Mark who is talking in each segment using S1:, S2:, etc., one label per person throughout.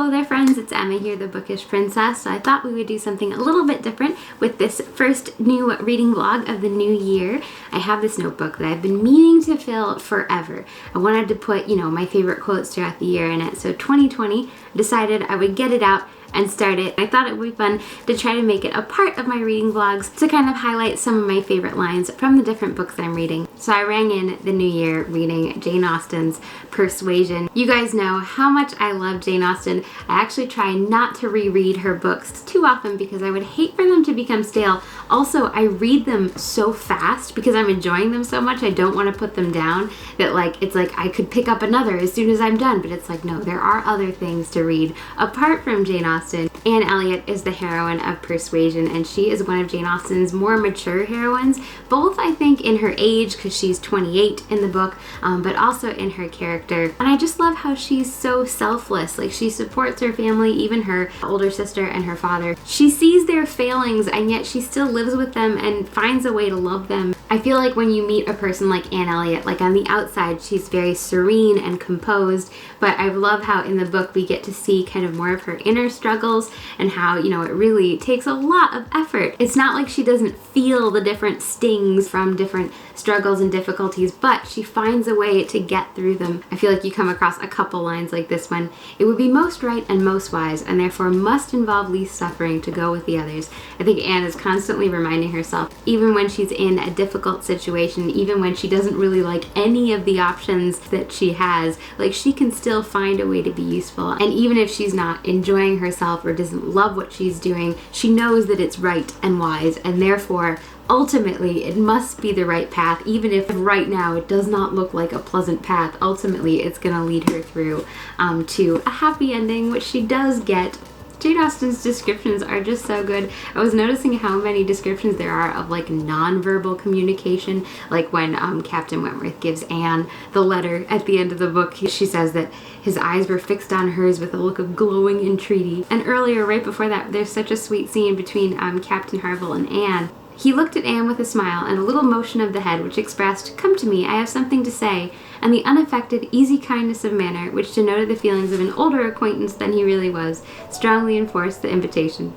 S1: Hello there friends, it's Emma here, the Bookish Princess. So I thought we would do something a little bit different with this first new reading vlog of the new year. I have this notebook that I've been meaning to fill forever. I wanted to put, my favorite quotes throughout the year in it. So 2020, I decided I would get it out and start it. I thought it would be fun to try to make it a part of my reading vlogs to kind of highlight some of my favorite lines from the different books I'm reading. So I rang in the new year reading Jane Austen's Persuasion. You guys know how much I love Jane Austen. I actually try not to reread her books too often because I would hate for them to become stale. Also, I read them so fast because I'm enjoying them so much. I don't want to put them down that it's like I could pick up another as soon as I'm done, but it's like, no, there are other things to read apart from Jane Austen. Anne Elliot is the heroine of Persuasion, and she is one of Jane Austen's more mature heroines, both I think in her age because she's 28 in the book, but also in her character. And I just love how she's so selfless. Like, she supports her family, even her older sister and her father. She sees their failings and yet she still lives with them and finds a way to love them. I feel like when you meet a person like Anne Elliot, like on the outside, she's very serene and composed, but I love how in the book we get to see kind of more of her inner struggles and how, it really takes a lot of effort. It's not like she doesn't feel the different stings from different struggles and difficulties, but she finds a way to get through them. I feel like you come across a couple lines like this one. It would be most right and most wise, and therefore must involve least suffering to go with the others. I think Anne is constantly reminding herself, even when she's in a difficult situation, even when she doesn't really like any of the options that she has, like, she can still find a way to be useful. And even if she's not enjoying herself or doesn't love what she's doing, she knows that it's right and wise, and therefore ultimately it must be the right path. Even if right now it does not look like a pleasant path, ultimately it's going to lead her through to a happy ending, which she does get. Jane Austen's descriptions are just so good. I was noticing how many descriptions there are of non-verbal communication, like when Captain Wentworth gives Anne the letter at the end of the book. She says that his eyes were fixed on hers with a look of glowing entreaty. And earlier, right before that, there's such a sweet scene between Captain Harville and Anne. He looked at Anne with a smile and a little motion of the head which expressed, "Come to me, I have something to say," and the unaffected, easy kindness of manner which denoted the feelings of an older acquaintance than he really was, strongly enforced the invitation.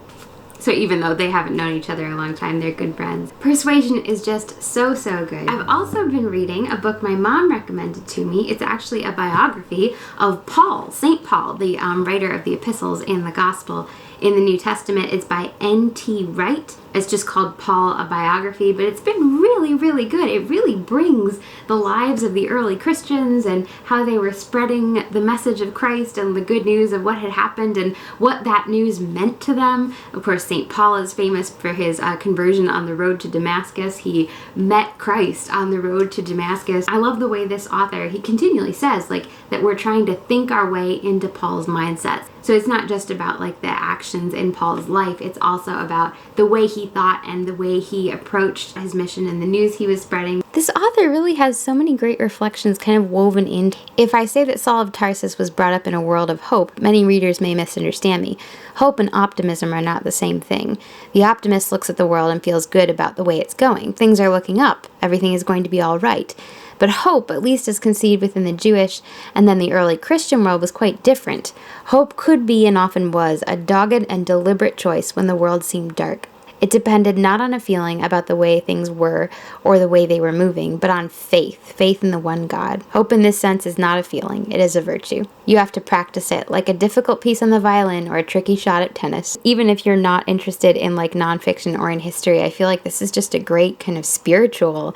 S1: So even though they haven't known each other a long time, they're good friends. Persuasion is just so, so good. I've also been reading a book my mom recommended to me. It's actually a biography of Paul, St. Paul, the writer of the epistles and the gospel in the New Testament. It's by N.T. Wright. It's just called Paul, a biography, but it's been really, really good. It really brings the lives of the early Christians and how they were spreading the message of Christ and the good news of what had happened and what that news meant to them. Of course, St. Paul is famous for his conversion on the road to Damascus. He met Christ on the road to Damascus. I love the way this author, he continually says that we're trying to think our way into Paul's mindset. So it's not just about the actions in Paul's life, it's also about the way he thought and the way he approached his mission and the news he was spreading. This author really has so many great reflections kind of woven in. If I say that Saul of Tarsus was brought up in a world of hope, many readers may misunderstand me. Hope and optimism are not the same thing. The optimist looks at the world and feels good about the way it's going. Things are looking up. Everything is going to be all right. But hope, at least as conceived within the Jewish and then the early Christian world, was quite different. Hope could be, and often was, a dogged and deliberate choice when the world seemed dark. It depended not on a feeling about the way things were or the way they were moving, but on faith in the one God. Hope in this sense is not a feeling, it is a virtue. You have to practice it, like a difficult piece on the violin or a tricky shot at tennis. Even if you're not interested in nonfiction or in history, I feel like this is just a great kind of spiritual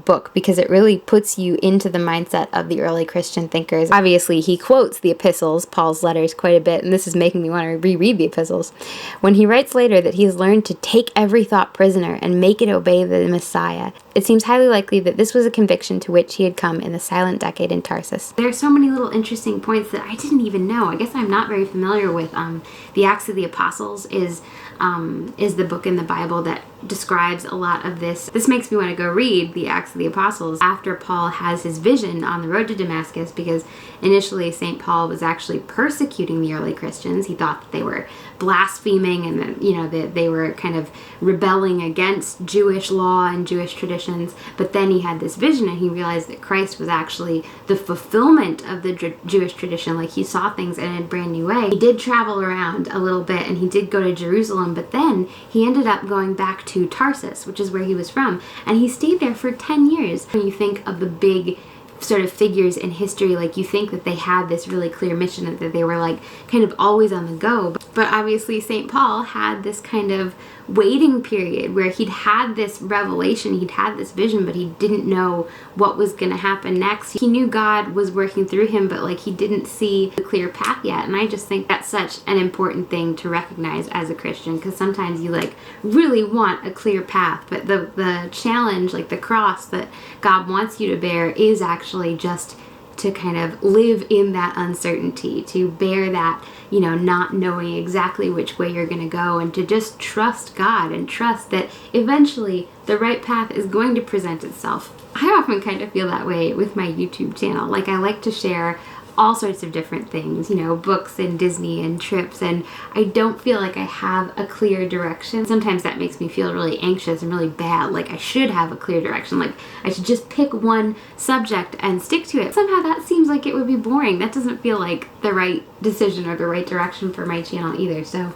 S1: book because it really puts you into the mindset of the early Christian thinkers. Obviously, he quotes the epistles, Paul's letters, quite a bit, and this is making me want to reread the epistles. When he writes later that he has learned to take every thought prisoner and make it obey the Messiah, it seems highly likely that this was a conviction to which he had come in the silent decade in Tarsus. There are so many little interesting points that I didn't even know. I guess I'm not very familiar with the Acts of the Apostles is the book in the Bible that describes a lot of this. This makes me want to go read the Acts of the Apostles after Paul has his vision on the road to Damascus, because initially St. Paul was actually persecuting the early Christians. He thought that they were blaspheming and that, you know, that they were kind of rebelling against Jewish law and Jewish traditions. But then he had this vision and he realized that Christ was actually the fulfillment of the Jewish tradition. Like, he saw things in a brand new way. He did travel around a little bit and he did go to Jerusalem, but then he ended up going back to Tarsus, which is where he was from, and he stayed there for 10 years. When you think of the big sort of figures in history, like, you think that they had this really clear mission and that they were like kind of always on the go. But obviously St. Paul had this kind of waiting period where he'd had this revelation, he'd had this vision, but he didn't know what was going to happen next. He knew God was working through him, but like, he didn't see the clear path yet. And I just think that's such an important thing to recognize as a Christian, because sometimes you like really want a clear path, but the challenge, like the cross that God wants you to bear, is actually just to kind of live in that uncertainty, to bear that, you know, not knowing exactly which way you're going to go, and to just trust God and trust that eventually the right path is going to present itself. I often kind of feel that way with my YouTube channel. Like, I like to share all sorts of different things, you know, books and Disney and trips, and I don't feel like I have a clear direction. Sometimes that makes me feel really anxious and really bad, like I should have a clear direction, like I should just pick one subject and stick to it. Somehow that seems like it would be boring. That doesn't feel like the right decision or the right direction for my channel either. So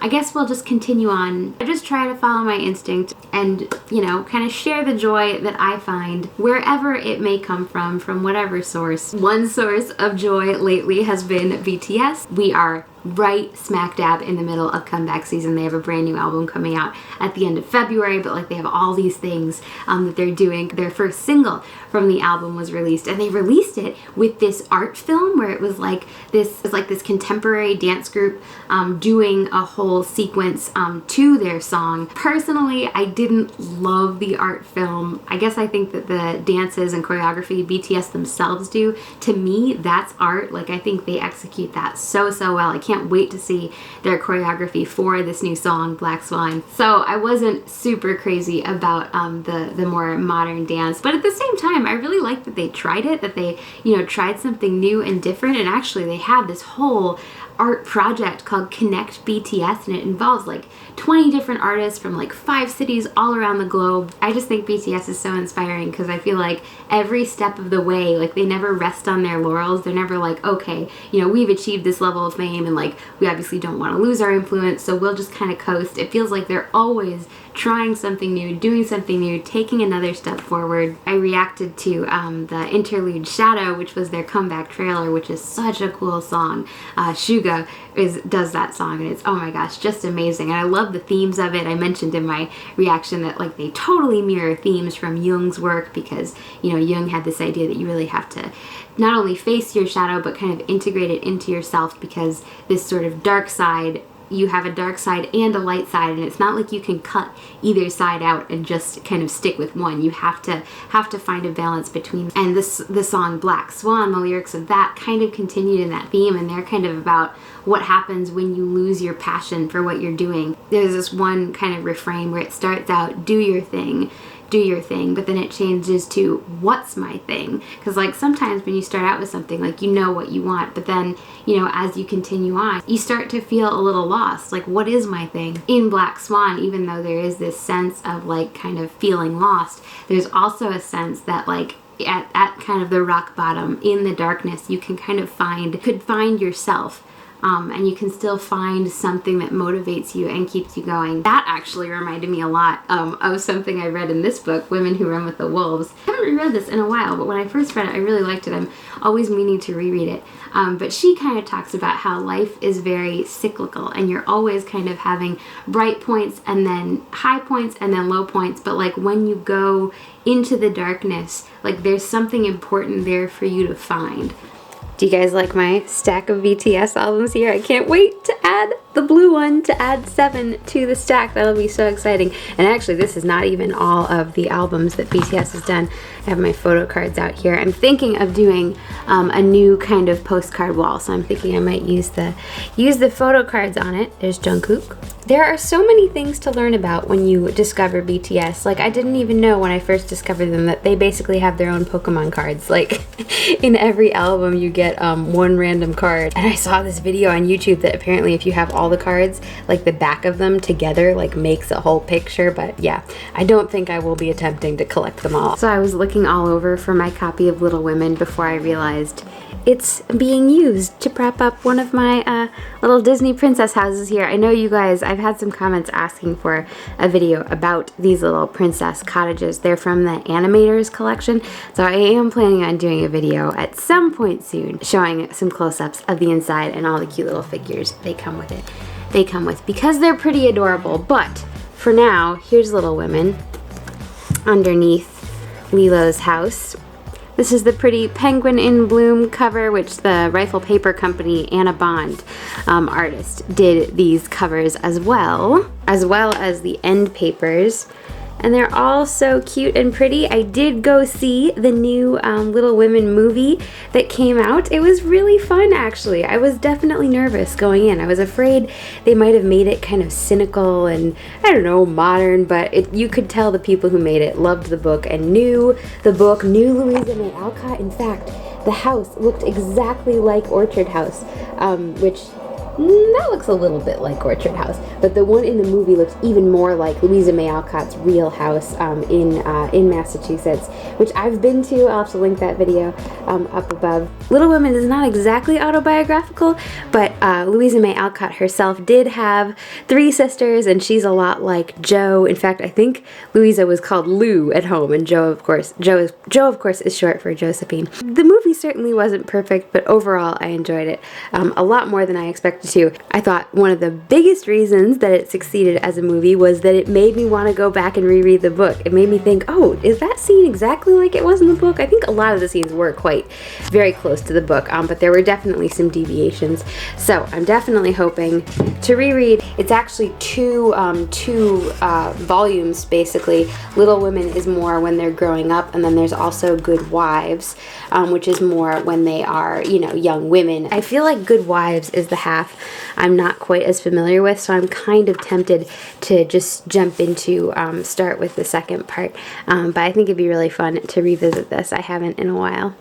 S1: I guess we'll just continue on. I just try to follow my instinct and, you know, kind of share the joy that I find wherever it may come from whatever source. One source of joy lately has been BTS. We are right smack dab in the middle of comeback season. They have a brand new album coming out at the end of February, but like, they have all these things that they're doing. Their first single from the album was released, and they released it with this art film where it was like this contemporary dance group doing a whole sequence to their song. Personally, I didn't love the art film. I guess I think that the dances and choreography BTS themselves do, to me, that's art. Like, I think they execute that so well. I can't wait to see their choreography for this new song, Black Swan. So I wasn't super crazy about the more modern dance, but at the same time, I really liked that they tried it, that they, you know, tried something new and different. And actually, they have this whole art project called Connect BTS, and it involves like 20 different artists from like 5 cities all around the globe. I just think BTS is so inspiring, because I feel like every step of the way, like, they never rest on their laurels. They're never like, okay, you know, we've achieved this level of fame and like, we obviously don't want to lose our influence, so we'll just kind of coast. It feels like they're always trying something new, doing something new, taking another step forward. I reacted to the interlude Shadow, which was their comeback trailer, which is such a cool song. Suga does that song, and it's, oh my gosh, just amazing. And I love the themes of it. I mentioned in my reaction that like, they totally mirror themes from Jung's work, because, you know, Jung had this idea that you really have to not only face your shadow, but kind of integrate it into yourself, because this sort of dark side, you have a dark side and a light side, and it's not like you can cut either side out and just kind of stick with one. You have to find a balance between. And the song Black Swan, the lyrics of that kind of continued in that theme, and they're kind of about what happens when you lose your passion for what you're doing. There's this one kind of refrain where it starts out, do your thing, but then it changes to what's my thing. Because like, sometimes when you start out with something, like, you know what you want, but then, you know, as you continue on, you start to feel a little lost. Like, what is my thing? In Black Swan, even though there is this sense of like kind of feeling lost, there's also a sense that like, at kind of the rock bottom, in the darkness, you can kind of find yourself. And you can still find something that motivates you and keeps you going. That actually reminded me a lot of something I read in this book, Women Who Run with the Wolves. I haven't reread this in a while, but when I first read it, I really liked it. I'm always meaning to reread it. But she kind of talks about how life is very cyclical, and you're always kind of having bright points and then high points and then low points. But like, when you go into the darkness, like, there's something important there for you to find. Do you guys like my stack of BTS albums here? I can't wait to add the blue one, to add 7 to the stack. That'll be so exciting. And actually, this is not even all of the albums that BTS has done. I have my photo cards out here. I'm thinking of doing a new kind of postcard wall, so I'm thinking I might use the photo cards on it. There's Jungkook. There are so many things to learn about when you discover BTS. Like, I didn't even know when I first discovered them that they basically have their own Pokemon cards. Like, in every album you get one random card. And I saw this video on YouTube that apparently if you have all the cards, like the back of them together, like makes a whole picture. But yeah, I don't think I will be attempting to collect them all. So I was looking all over for my copy of Little Women before I realized it's being used to prop up one of my little Disney princess houses here. I know you guys, I've had some comments asking for a video about these little princess cottages. They're from the Animators collection, so I am planning on doing a video at some point soon showing some close-ups of the inside and all the cute little figures they come with it. They come with, because they're pretty adorable. But for now, here's Little Women underneath Lilo's house. This is the pretty Penguin in Bloom cover, which the Rifle Paper Company, Anna Bond artist, did these covers as well as the end papers. And they're all so cute and pretty. I did go see the new Little Women movie that came out. It was really fun, actually. I was definitely nervous going in. I was afraid they might have made it kind of cynical and, I don't know, modern, but you could tell the people who made it loved the book and knew the book, knew Louisa May Alcott. In fact, the house looked exactly like Orchard House, which that looks a little bit like Orchard House, but the one in the movie looks even more like Louisa May Alcott's real house in Massachusetts, which I've been to. I'll have to link that video up above. Little Women is not exactly autobiographical, but Louisa May Alcott herself did have 3 sisters, and she's a lot like Jo. In fact, I think Louisa was called Lou at home, and Jo, of course, is short for Josephine. The movie certainly wasn't perfect, but overall I enjoyed it a lot more than I expected to. I thought one of the biggest reasons that it succeeded as a movie was that it made me want to go back and reread the book. It made me think, oh, is that scene exactly like it was in the book? I think a lot of the scenes were quite very close to the book, but there were definitely some deviations. So I'm definitely hoping to reread. It's actually two volumes, basically. Little Women is more when they're growing up, and then there's also Good Wives, which is more when they are, young women. I feel like Good Wives is the half I'm not quite as familiar with, so I'm kind of tempted to just jump into start with the second part, but I think it'd be really fun to revisit this. I haven't in a while.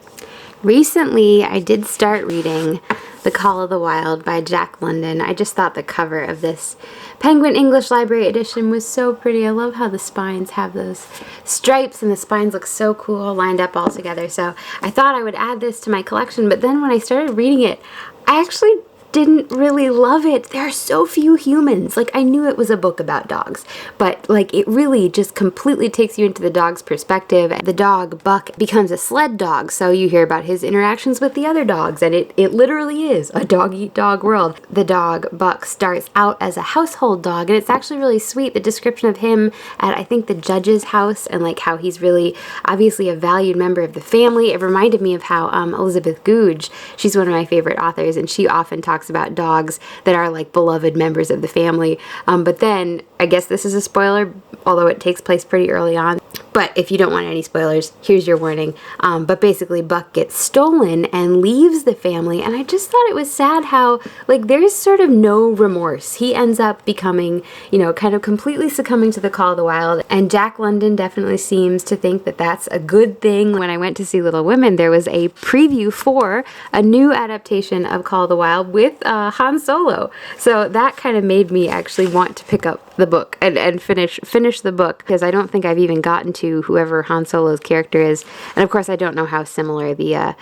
S1: Recently, I did start reading The Call of the Wild by Jack London. I just thought the cover of this Penguin English Library edition was so pretty. I love how the spines have those stripes, and the spines look so cool lined up all together. So I thought I would add this to my collection, but then when I started reading it, I actually didn't really love it. There are so few humans. Like, I knew it was a book about dogs, but like it really just completely takes you into the dog's perspective. The dog, Buck, becomes a sled dog, so you hear about his interactions with the other dogs, and it literally is a dog-eat-dog world. The dog, Buck, starts out as a household dog, and it's actually really sweet. The description of him at, I think, the judge's house, and like how he's really obviously a valued member of the family. It reminded me of how Elizabeth Goudge, she's one of my favorite authors, and she often talks about dogs that are like beloved members of the family. But then, I guess this is a spoiler, although it takes place pretty early on. But if you don't want any spoilers, here's your warning. But basically, Buck gets stolen and leaves the family, and I just thought it was sad how, like, there's sort of no remorse. He ends up becoming, kind of completely succumbing to the Call of the Wild, and Jack London definitely seems to think that that's a good thing. When I went to see Little Women, there was a preview for a new adaptation of Call of the Wild with Han Solo. So that kind of made me actually want to pick up the book and finish the book, because I don't think I've even gotten to whoever Han Solo's character is, and of course I don't know how similar the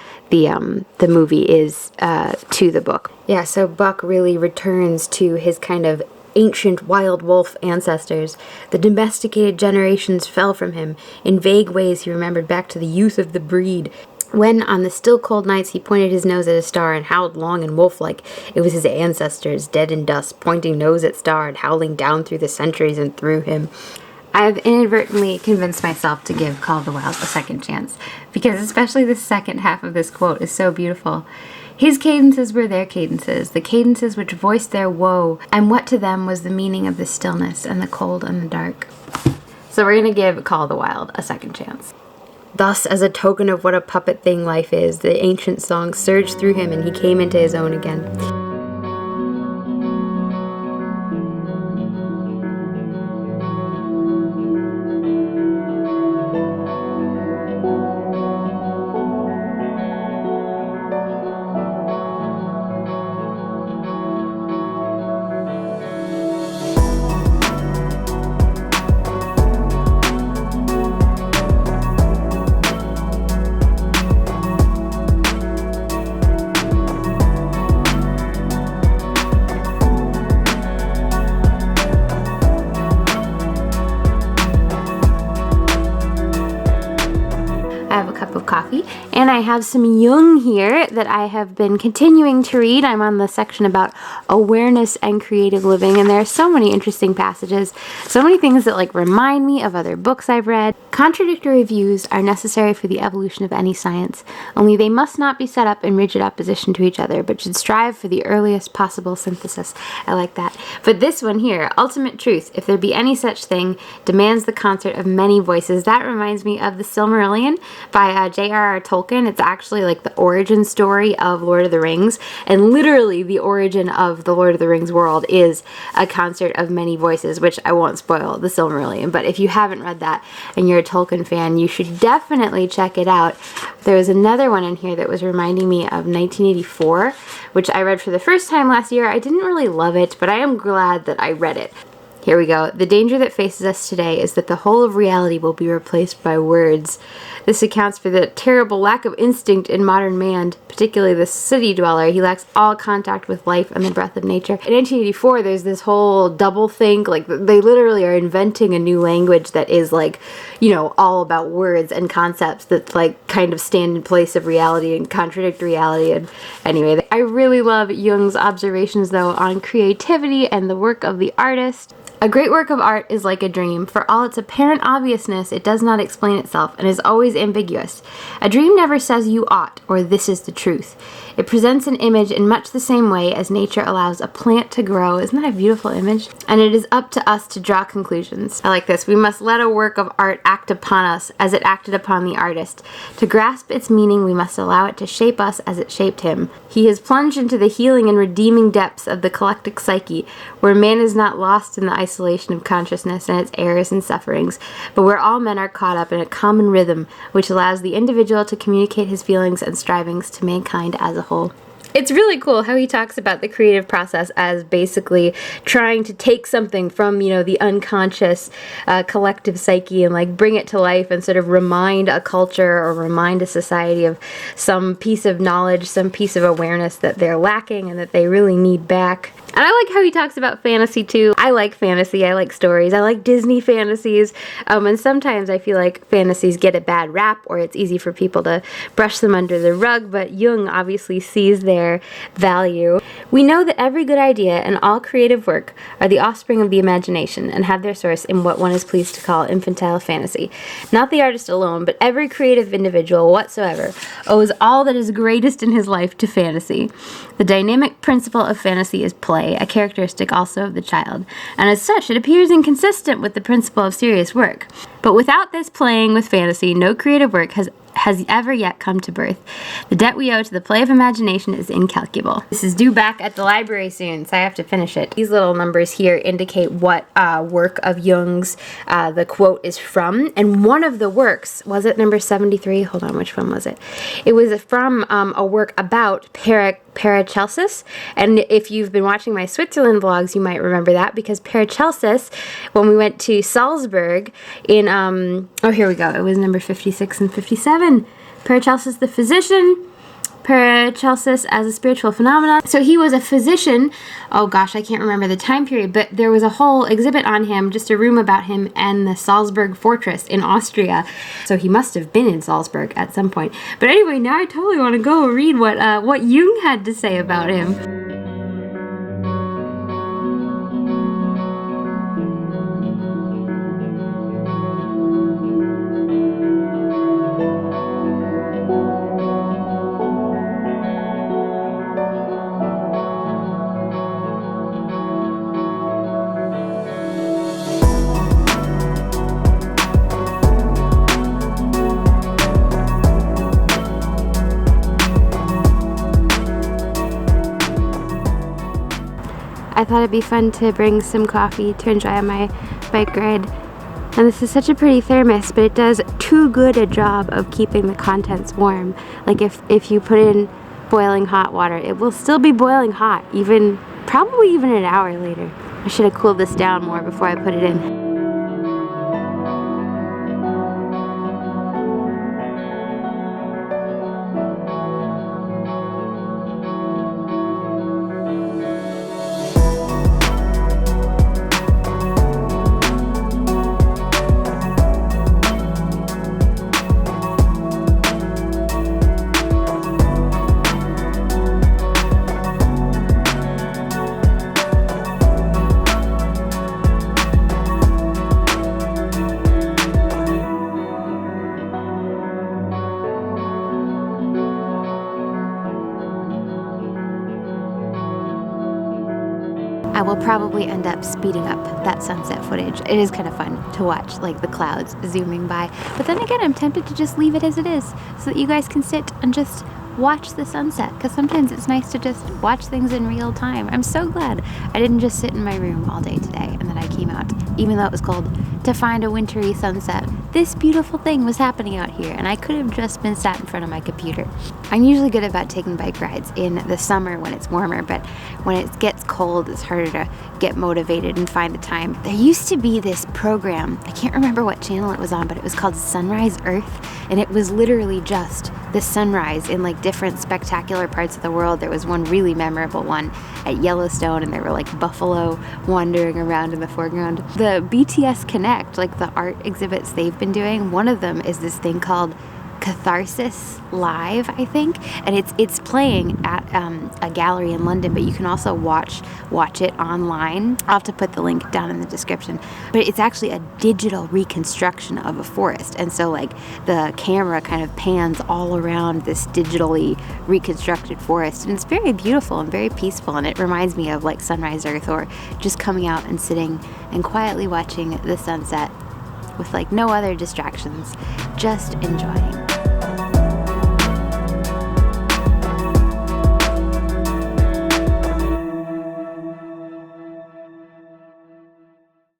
S1: movie is to the book. Yeah, so Buck really returns to his kind of ancient wild wolf ancestors. The domesticated generations fell from him. In vague ways he remembered back to the youth of the breed. When, on the still cold nights, he pointed his nose at a star and howled long and wolf-like, it was his ancestors, dead in dust, pointing nose at star and howling down through the centuries and through him. I've inadvertently convinced myself to give Call of the Wild a second chance, because especially the second half of this quote is so beautiful. His cadences were their cadences, the cadences which voiced their woe, and what to them was the meaning of the stillness and the cold and the dark. So we're going to give Call of the Wild a second chance. Thus, as a token of what a puppet thing life is, the ancient song surged through him and he came into his own again. I have a cup of coffee, and I have some Jung here that I have been continuing to read. I'm on the section about awareness and creative living, and there are so many interesting passages, so many things that like remind me of other books I've read. Contradictory views are necessary for the evolution of any science, only they must not be set up in rigid opposition to each other, but should strive for the earliest possible synthesis. I like that. But this one here, ultimate truth, if there be any such thing, demands the concert of many voices. That reminds me of The Silmarillion by J.R.R. Tolkien. It's actually like the origin story of Lord of the Rings, and literally the origin of the Lord of the Rings world is a concert of many voices, which I won't spoil The Silmarillion, but if you haven't read that and you're a Tolkien fan, you should definitely check it out. There was another one in here that was reminding me of 1984, which I read for the first time last year. I didn't really love it, but I am glad that I read it. Here we go. The danger that faces us today is that the whole of reality will be replaced by words. This accounts for the terrible lack of instinct in modern man, particularly the city dweller. He lacks all contact with life and the breath of nature. In 1984, there's this whole double think, like they literally are inventing a new language that is like, you know, all about words and concepts that like kind of stand in place of reality and contradict reality. And anyway, I really love Jung's observations though on creativity and the work of the artist. A great work of art is like a dream. For all its apparent obviousness, it does not explain itself and is always ambiguous. A dream never says you ought or this is the truth. It presents an image in much the same way as nature allows a plant to grow. Isn't that a beautiful image? And it is up to us to draw conclusions. I like this. We must let a work of art act upon us as it acted upon the artist. To grasp its meaning, we must allow it to shape us as it shaped him. He has plunged into the healing and redeeming depths of the collective psyche, where man is not lost in the isolation of consciousness and its errors and sufferings, but where all men are caught up in a common rhythm which allows the individual to communicate his feelings and strivings to mankind as a whole. It's really cool how he talks about the creative process as basically trying to take something from, you know, the unconscious collective psyche and like bring it to life and sort of remind a culture or remind a society of some piece of knowledge, some piece of awareness that they're lacking and that they really need back. And I like how he talks about fantasy too. I like fantasy, I like stories, I like Disney fantasies, and sometimes I feel like fantasies get a bad rap or it's easy for people to brush them under the rug, but Jung obviously sees their value. We know that every good idea and all creative work are the offspring of the imagination and have their source in what one is pleased to call infantile fantasy. Not the artist alone, but every creative individual whatsoever owes all that is greatest in his life to fantasy. The dynamic principle of fantasy is play, a characteristic also of the child, and as such it appears inconsistent with the principle of serious work. But without this playing with fantasy, no creative work has ever yet come to birth. The debt we owe to the play of imagination is incalculable. This is due back at the library soon, so I have to finish it. These little numbers here indicate what work of Jung's the quote is from, and one of the works, was it number 73? Hold on, which one was it? It was from a work about Paracelsus, and if you've been watching my Switzerland vlogs, you might remember that, because Paracelsus, when we went to Salzburg in, oh here we go, it was number 56 and 57, Paracelsus the physician, Paracelsus as a spiritual phenomenon. So he was a physician, oh gosh, I can't remember the time period, but there was a whole exhibit on him, just a room about him and the Salzburg fortress in Austria. So he must have been in Salzburg at some point. But anyway, now I totally want to go read what Jung had to say about him. I thought it'd be fun to bring some coffee to enjoy on my bike ride. And this is such a pretty thermos, but it does too good a job of keeping the contents warm. Like if you put in boiling hot water, it will still be boiling hot, probably even an hour later. I should have cooled this down more before I put it in. I will probably end up speeding up that sunset footage. It is kind of fun to watch, like the clouds zooming by. But then again, I'm tempted to just leave it as it is so that you guys can sit and just watch the sunset, because sometimes it's nice to just watch things in real time. I'm so glad I didn't just sit in my room all day today and that I came out, even though it was cold, to find a wintry sunset. This beautiful thing was happening out here, and I could have just been sat in front of my computer. I'm usually good about taking bike rides in the summer when it's warmer, but when it gets cold, it's harder to get motivated and find the time. There used to be this program, I can't remember what channel it was on, but it was called Sunrise Earth, and it was literally just the sunrise in like different spectacular parts of the world. There was one really memorable one at Yellowstone, and there were like buffalo wandering around in the foreground. The BTS Connect, like the art exhibits they've been doing, one of them is this thing called Catharsis Live, I think, and it's playing at a gallery in London, but you can also watch it online. I'll have to put the link down in the description, but it's actually a digital reconstruction of a forest, and so like the camera kind of pans all around this digitally reconstructed forest, and it's very beautiful and very peaceful, and it reminds me of like Sunrise Earth, or just coming out and sitting and quietly watching the sunset with like no other distractions, just enjoying.